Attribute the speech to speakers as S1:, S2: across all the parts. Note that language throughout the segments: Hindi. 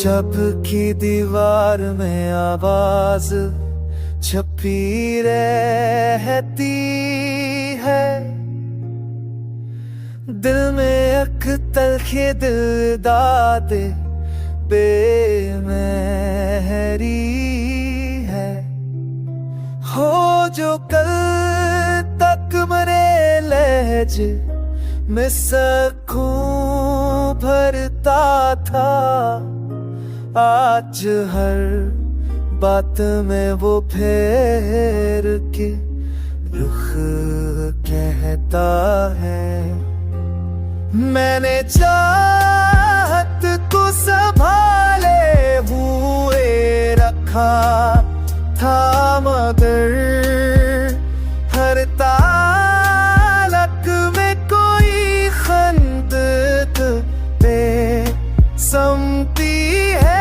S1: जब की दीवार में आवाज छपी रहती है, दिल में अख तलखे दिल दादे बेमहरी है। हो जो कल तक मरे लहजे में सकूं भरता था, आज हर बात में वो फेर के रुख कहता है। मैंने चाहत को संभाले हुए रखा था, मगर हर तालक में कोई खंदक पे समती है।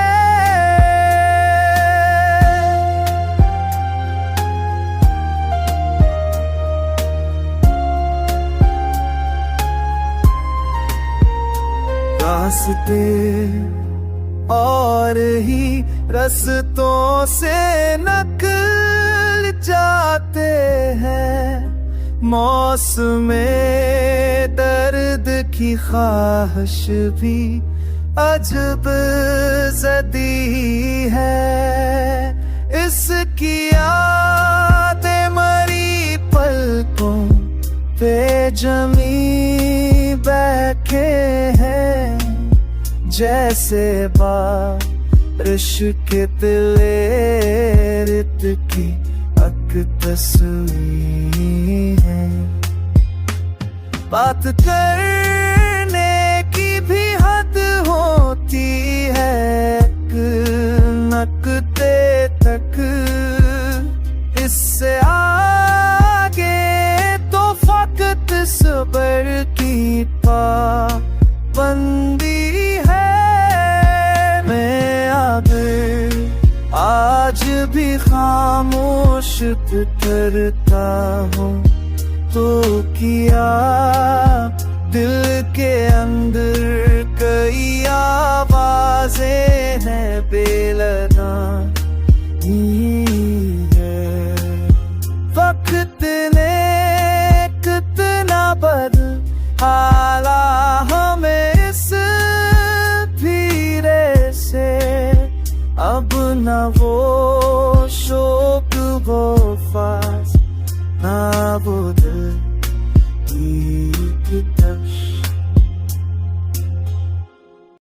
S1: रास्ते और ही रस्तों से निकल जाते हैं, मौसमे दर्द की ख्वाहिश भी अजब ज़दी है। इसकी यादें मरी पलकों पे जमी बैठे हैं, जैसे बारिश के तिले रित की अक तस्वीर है। बात करने की भी हद होती है, नकते तक इससे आगे तो फकत सबर की पाबंदी है। मैं अगर आज भी खामोश करता हूँ तो किया दिल के अंदर कई आवाजें हैं बेलना ही है। वक्त ने कितना बदला हमें इस धीरे से, अब न वो शौक वो फास ना वो दिल